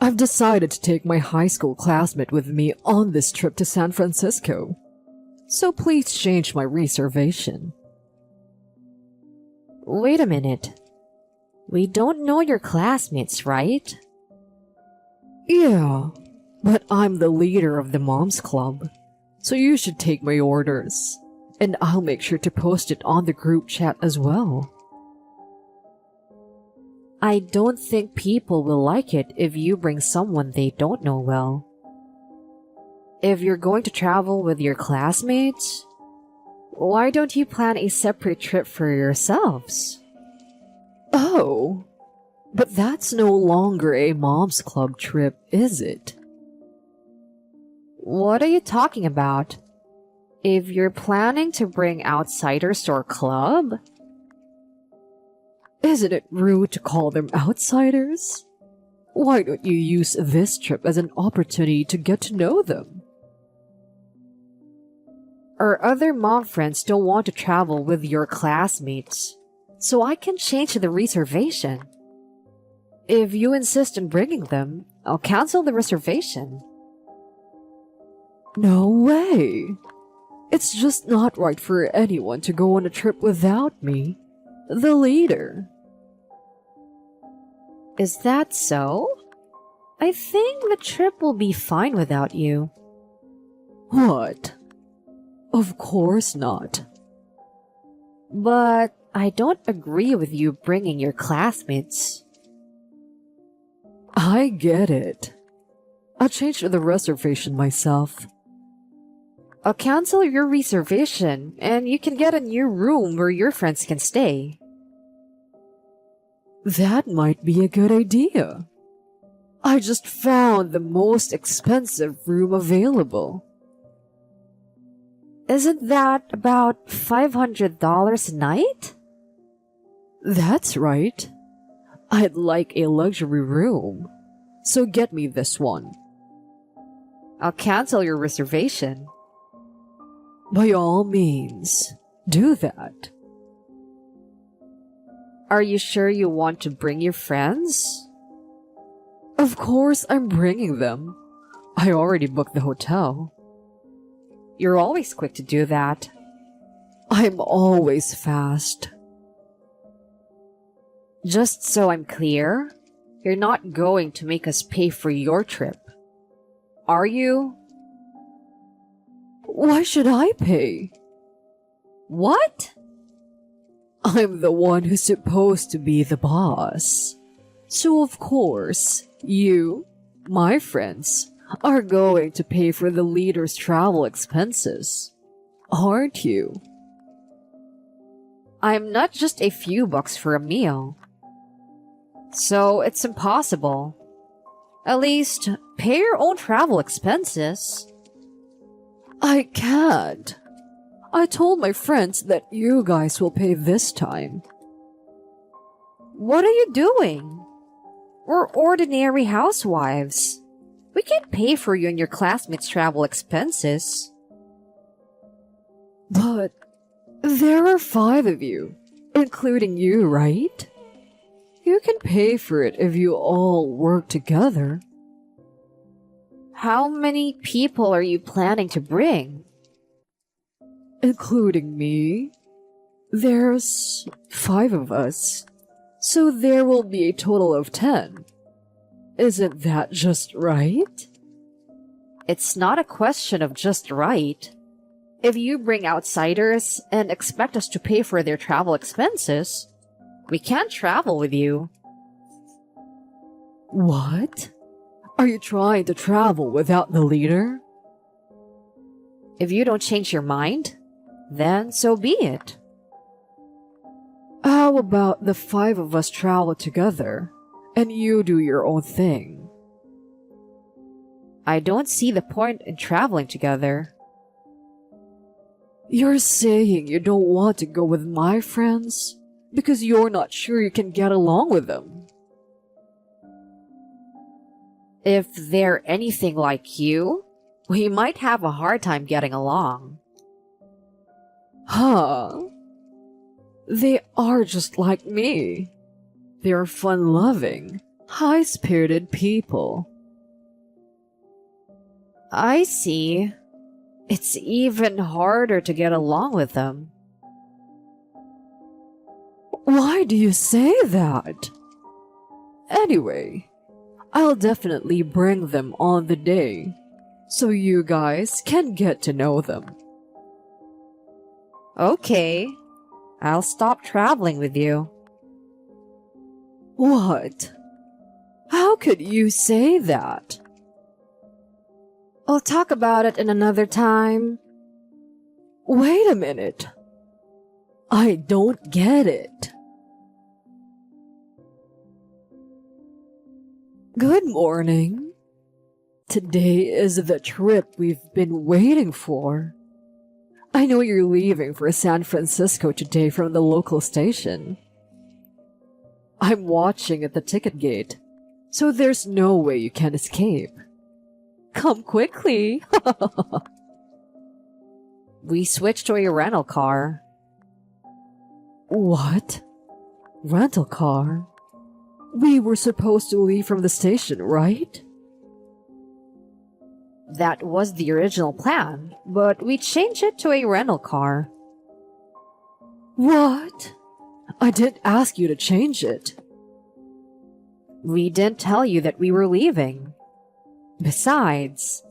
I've decided to take my high school classmate with me on this trip to San Francisco. So please change my reservation. Wait a minute. We don't know your classmates, right? Yeah, but I'm the leader of the Moms Club, so you should take my orders, and I'll make sure to post it on the group chat as well. I don't think people will like it if you bring someone they don't know well. If you're going to travel with your classmates, why don't you plan a separate trip for yourselves? Oh, but that's no longer a Moms Club trip, is it? What are you talking about? If you're planning to bring outsiders to our club? Isn't it rude to call them outsiders? Why don't you use this trip as an opportunity to get to know them? Our other mom friends don't want to travel with your classmates, so I can change the reservation. If you insist on bringing them, I'll cancel the reservation. No way! It's just not right for anyone to go on a trip without me, the leader. Is that so? I think the trip will be fine without you. What? Of course not. But I don't agree with you bringing your classmates. I get it. I'll change the reservation myself. I'll cancel your reservation, and you can get a new room where your friends can stay. That might be a good idea. I just found the most expensive room available. Isn't that about $500 a night? That's right. I'd like a luxury room, so get me this one. I'll cancel your reservation. By all means, do that. Are you sure you want to bring your friends? Of course I'm bringing them. I already booked the hotel. You're always quick to do that. I'm always fast. Just so I'm clear, you're not going to make us pay for your trip, are you? Why should I pay? What? I'm the one who's supposed to be the boss. So of course, you, my friends, are going to pay for the leader's travel expenses, aren't you? I'm not just a few bucks for a meal. So it's impossible. At least, pay your own travel expenses. I can't. I told my friends that you guys will pay this time. What are you doing? We're ordinary housewives. We can't pay for you and your classmates' travel expenses. But there are 5 of you, including you, right? You can pay for it if you all work together. How many people are you planning to bring? Including me. There's 5 of us, so there will be a total of 10. Isn't that just right? It's not a question of just right. If you bring outsiders and expect us to pay for their travel expenses, we can't travel with you. What? Are you trying to travel without the leader? If you don't change your mind, then so be it. How about the 5 of us travel together, and you do your own thing? I don't see the point in traveling together. You're saying you don't want to go with my friends because you're not sure you can get along with them. If they're anything like you, we might have a hard time getting along. Huh? They are just like me. They're fun-loving, high-spirited people. I see. It's even harder to get along with them. Why do you say that? Anyway, I'll definitely bring them on the day, so you guys can get to know them. Okay, I'll stop traveling with you. What? How could you say that? I'll talk about it in another time. Wait a minute. I don't get it. Good morning. Today is the trip we've been waiting for. I know you're leaving for San Francisco today from the local station. I'm watching at the ticket gate, so there's no way you can escape. Come quickly. We switched to a rental car. What? Rental car? We were supposed to leave from the station, right? That was the original plan, but we changed it to a rental car. What? I didn't ask you to change it. We didn't tell you that we were leaving. Besides,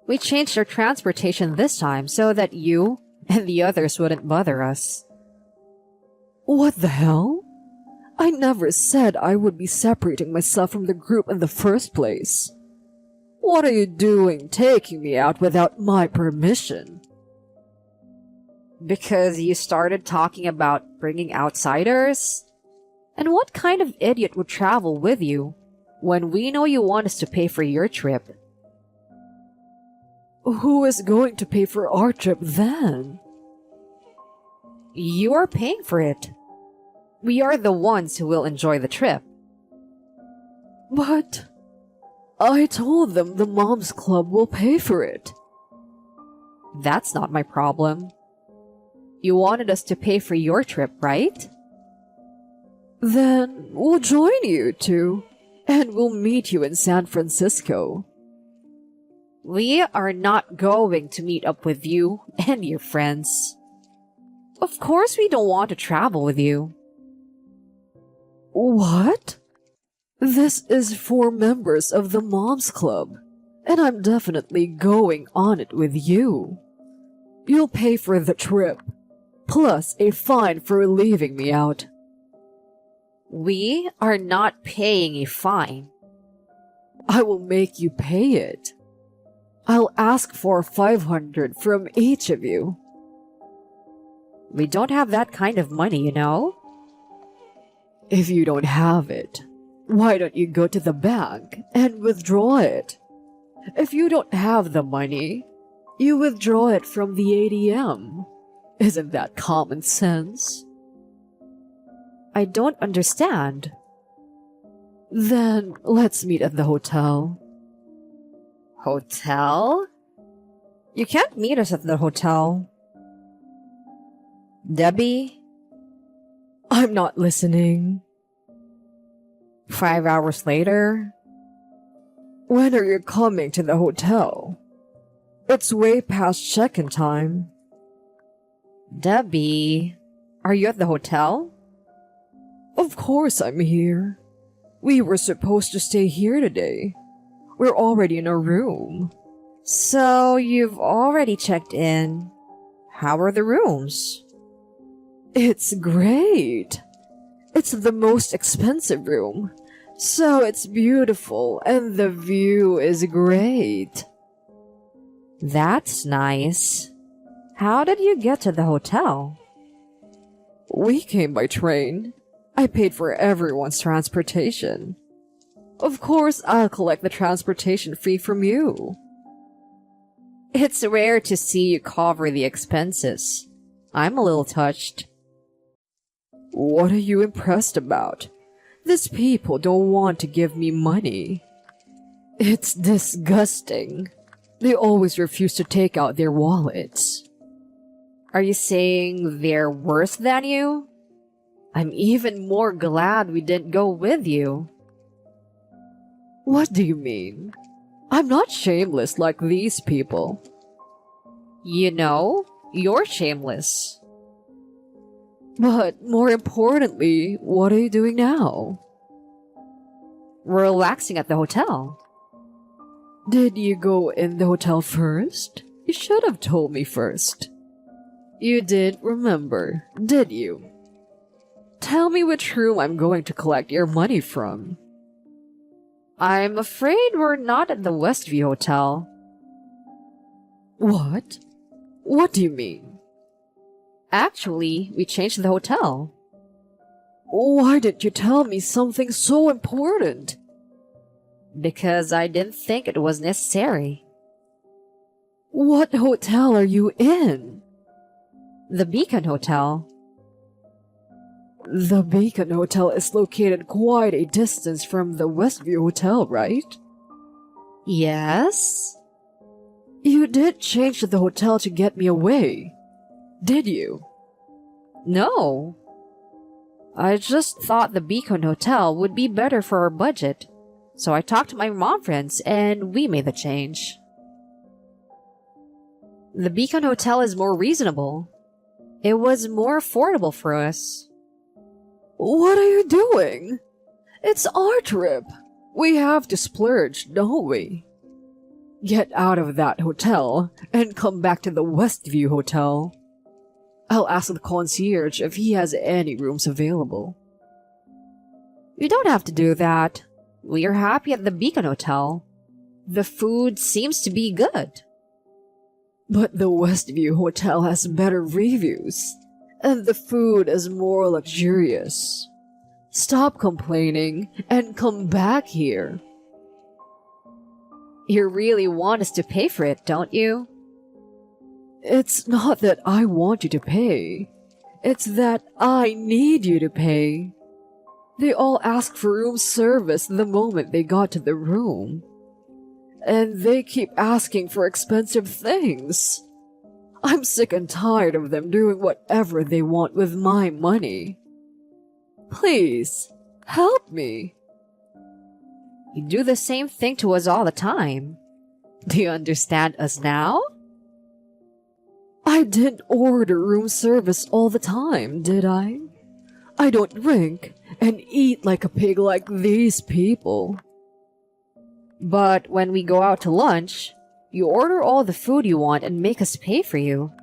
we changed our transportation this time so that you and the others wouldn't bother us. What the hell? I never said I would be separating myself from the group in the first place. What are you doing taking me out without my permission? Because you started talking about bringing outsiders? And what kind of idiot would travel with you when we know you want us to pay for your trip? Who is going to pay for our trip then? You are paying for it. We are the ones who will enjoy the trip. But I told them the Moms Club will pay for it. That's not my problem. You wanted us to pay for your trip, right? Then we'll join you two, and we'll meet you in San Francisco. We are not going to meet up with you and your friends. Of course we don't want to travel with you. What? This is for members of the Moms Club, and I'm definitely going on it with you. You'll pay for the trip, plus a fine for leaving me out. We are not paying a fine. I will make you pay it. I'll ask for 500 from each of you. We don't have that kind of money, you know? If you don't have it, why don't you go to the bank and withdraw it? If you don't have the money, you withdraw it from the ATM. Isn't that common sense? I don't understand. Then let's meet at the hotel. Hotel? You can't meet us at the hotel. Debbie? I'm not listening. 5 hours later? When are you coming to the hotel? It's way past check-in time. Debbie, are you at the hotel? Of course I'm here. We were supposed to stay here today. We're already in our room. So you've already checked in. How are the rooms? It's great. It's the most expensive room, so it's beautiful and the view is great. That's nice. How did you get to the hotel? We came by train. I paid for everyone's transportation. Of course, I'll collect the transportation fee from you. It's rare to see you cover the expenses. I'm a little touched. What are you impressed about? These people don't want to give me money. It's disgusting. They always refuse to take out their wallets. Are you saying they're worse than you? I'm even more glad we didn't go with you. What do you mean? I'm not shameless like these people. You know, you're shameless. But more importantly, what are you doing now? We're relaxing at the hotel. Did you go in the hotel first? You should have told me first. You did remember, did you? Tell me which room I'm going to collect your money from. I'm afraid we're not at the Westview Hotel. What? What do you mean? Actually, we changed the hotel. Why didn't you tell me something so important? Because I didn't think it was necessary. What hotel are you in? The Beacon Hotel. The Beacon Hotel is located quite a distance from the Westview Hotel, right? Yes? You did change the hotel to get me away, did you? No. I just thought the Beacon Hotel would be better for our budget, so I talked to my mom friends and we made the change. The Beacon Hotel is more reasonable. It was more affordable for us. What are you doing? It's our trip. We have to splurge, don't we? Get out of that hotel and come back to the Westview Hotel. I'll ask the concierge if he has any rooms available. You don't have to do that. We are happy at the Beacon Hotel. The food seems to be good. But the Westview Hotel has better reviews, and the food is more luxurious. Stop complaining and come back here. You really want us to pay for it, don't you? It's not that I want you to pay. It's that I need you to pay. They all asked for room service the moment they got to the room. And they keep asking for expensive things. I'm sick and tired of them doing whatever they want with my money. Please, help me. You do the same thing to us all the time. Do you understand us now? I didn't order room service all the time, did I? I don't drink and eat like a pig like these people. But when we go out to lunch, you order all the food you want and make us pay for you.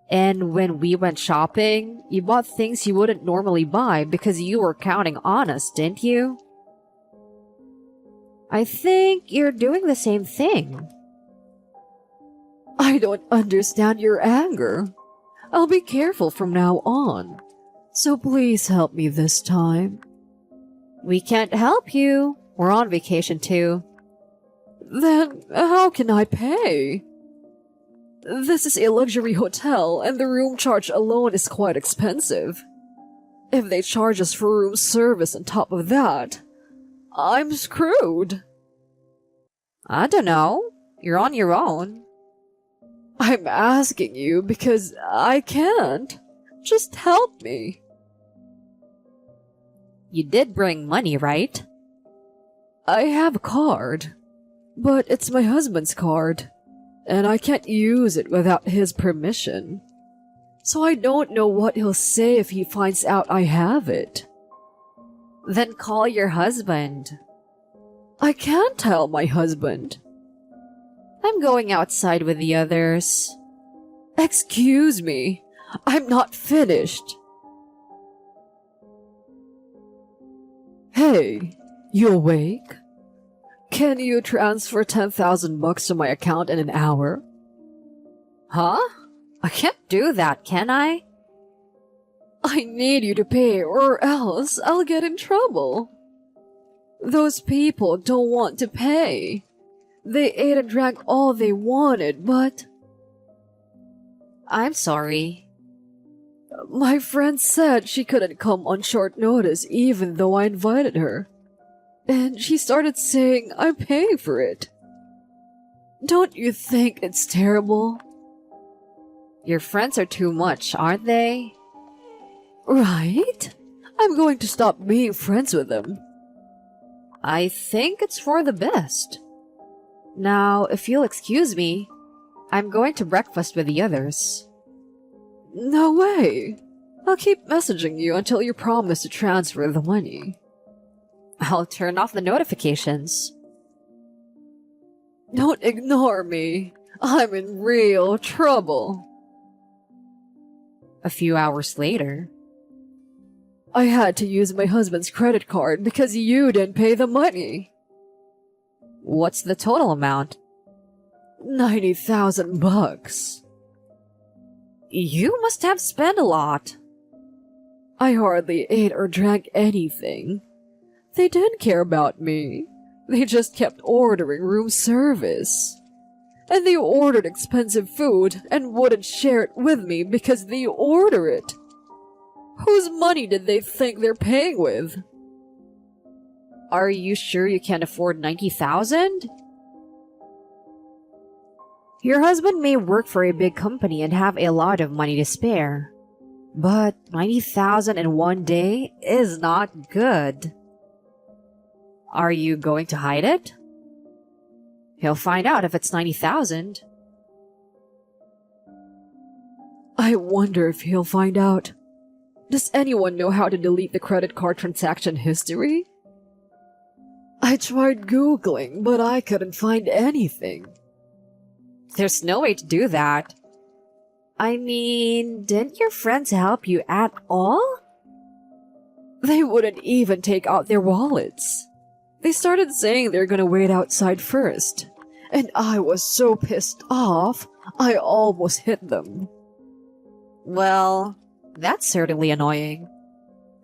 And when we went shopping, you bought things you wouldn't normally buy because you were counting on us, didn't you? I think you're doing the same thing. I don't understand your anger. I'll be careful from now on. So please help me this time. We can't help you. We're on vacation too. Then how can I pay? This is a luxury hotel and the room charge alone is quite expensive. If they charge us for room service on top of that, I'm screwed. I don't know. You're on your own. I'm asking you because I can't. Just help me. You did bring money, right? I have a card, but it's my husband's card, and I can't use it without his permission. So I don't know what he'll say if he finds out I have it. Then call your husband. I can't tell my husband. I'm going outside with the others. Excuse me, I'm not finished. Hey, you awake? Can you transfer 10,000 bucks to my account in an hour? Huh? I can't do that, can I? I need you to pay or else I'll get in trouble. Those people don't want to pay. They ate and drank all they wanted, but... I'm sorry. My friend said she couldn't come on short notice even though I invited her. And she started saying I'm paying for it. Don't you think it's terrible? Your friends are too much, aren't they? Right? I'm going to stop being friends with them. I think it's for the best. Now, if you'll excuse me, I'm going to breakfast with the others. No way. I'll keep messaging you until you promise to transfer the money. I'll turn off the notifications. Don't ignore me. I'm in real trouble. A few hours later, I had to use my husband's credit card because you didn't pay the money. what's the total amount? $90,000. You must have spent a lot. I hardly ate or drank anything. They didn't care about me. They just kept ordering room service. And they ordered expensive food and wouldn't share it with me because they order it. Whose money did they think they're paying with? Are you sure you can't afford 90,000? Your husband may work for a big company and have a lot of money to spare. But 90,000 in one day is not good. Are you going to hide it? He'll find out if it's 90,000. I wonder if he'll find out. Does anyone know how to delete the credit card transaction history? I tried Googling, but I couldn't find anything. There's no way to do that. I mean, didn't your friends help you at all? They wouldn't even take out their wallets. They started saying they're gonna wait outside first. And I was so pissed off, I almost hit them. Well, that's certainly annoying.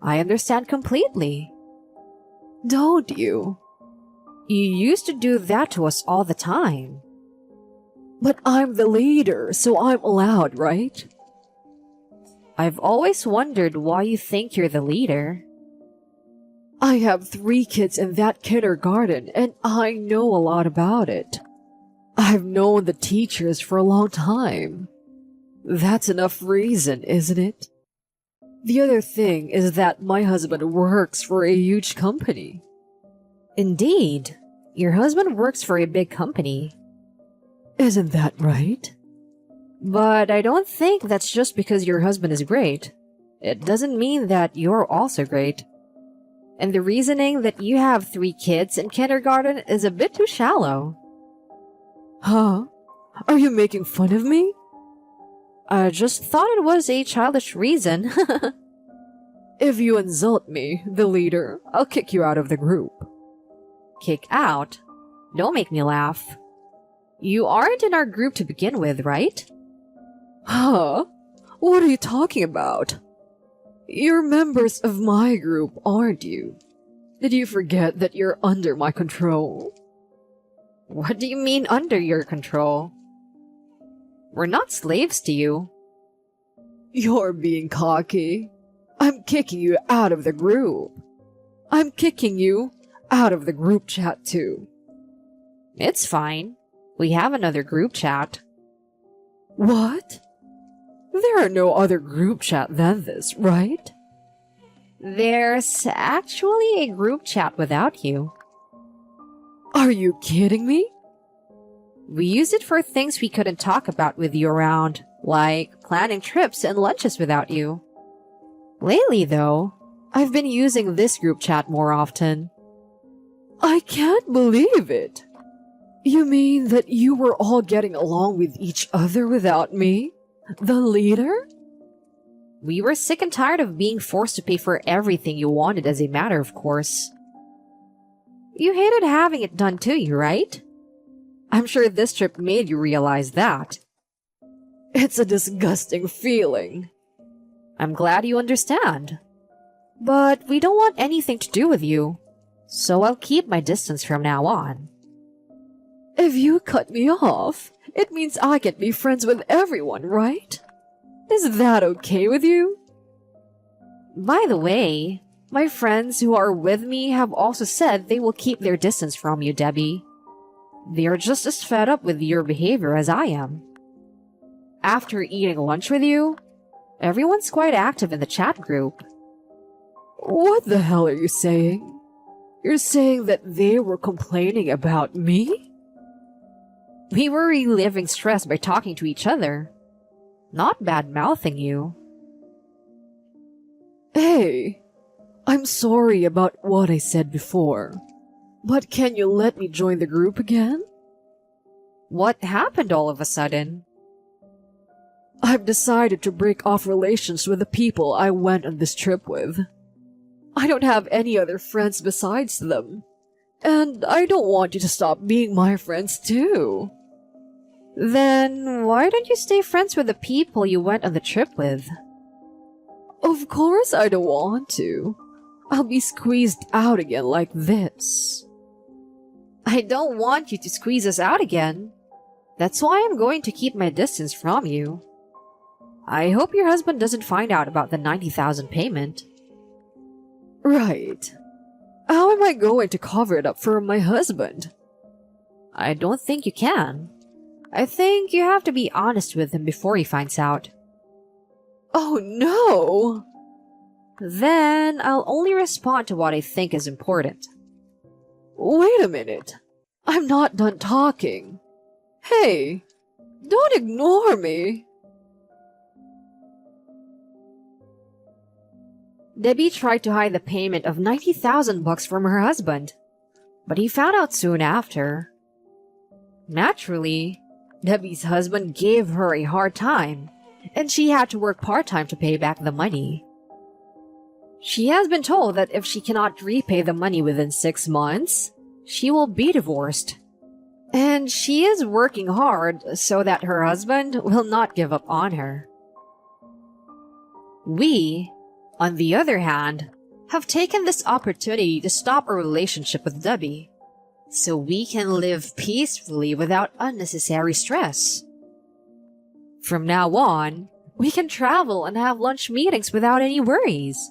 I understand completely. Don't you? You used to do that to us all the time. But I'm the leader, so I'm allowed, right? I've always wondered why you think you're the leader. I have 3 kids in that kindergarten, and I know a lot about it. I've known the teachers for a long time. That's enough reason, isn't it? The other thing is that my husband works for a huge company. Indeed, your husband works for a big company. Isn't that right? But I don't think that's just because your husband is great. It doesn't mean that you're also great. And the reasoning that you have 3 kids in kindergarten is a bit too shallow. Huh? Are you making fun of me? I just thought it was a childish reason. If you insult me, the leader, I'll kick you out of the group. Kick out? Don't make me laugh. You aren't in our group to begin with, right? Huh? What are you talking about? You're members of my group, aren't you? Did you forget that you're under my control? What do you mean under your control? We're not slaves to you. You're being cocky. I'm kicking you out of the group. I'm kicking you out of the group chat too. It's fine. We have another group chat. What? There are no other group chat than this, right? There's actually a group chat without you. Are you kidding me? We used it for things we couldn't talk about with you around, like planning trips and lunches without you. Lately, though, I've been using this group chat more often. I can't believe it. You mean that you were all getting along with each other without me? The leader? We were sick and tired of being forced to pay for everything you wanted as a matter of course. You hated having it done to you, right? I'm sure this trip made you realize that. It's a disgusting feeling. I'm glad you understand. But we don't want anything to do with you, so I'll keep my distance from now on. If you cut me off, it means I can be friends with everyone, right? Is that okay with you? By the way, my friends who are with me have also said they will keep their distance from you, Debbie. They are just as fed up with your behavior as I am. After eating lunch with you, everyone's quite active in the chat group. What the hell are you saying? You're saying that they were complaining about me? We were relieving stress by talking to each other, not bad-mouthing you. Hey, I'm sorry about what I said before, but can you let me join the group again? What happened all of a sudden? I've decided to break off relations with the people I went on this trip with. I don't have any other friends besides them, and I don't want you to stop being my friends too. Then why don't you stay friends with the people you went on the trip with? Of course I don't want to. I'll be squeezed out again like this. I don't want you to squeeze us out again. That's why I'm going to keep my distance from you. I hope your husband doesn't find out about the 90,000 payment. Right. How am I going to cover it up for my husband? I don't think you can. I think you have to be honest with him before he finds out. Oh no! Then I'll only respond to what I think is important. Wait a minute. I'm not done talking. Hey, don't ignore me. Debbie tried to hide the payment of 90,000 bucks from her husband, but he found out soon after. Naturally, Debbie's husband gave her a hard time, and she had to work part-time to pay back the money. She has been told that if she cannot repay the money within 6 months, she will be divorced. And she is working hard so that her husband will not give up on her. We, on the other hand, have taken this opportunity to stop our relationship with Debbie, so we can live peacefully without unnecessary stress. From now on, we can travel and have lunch meetings without any worries.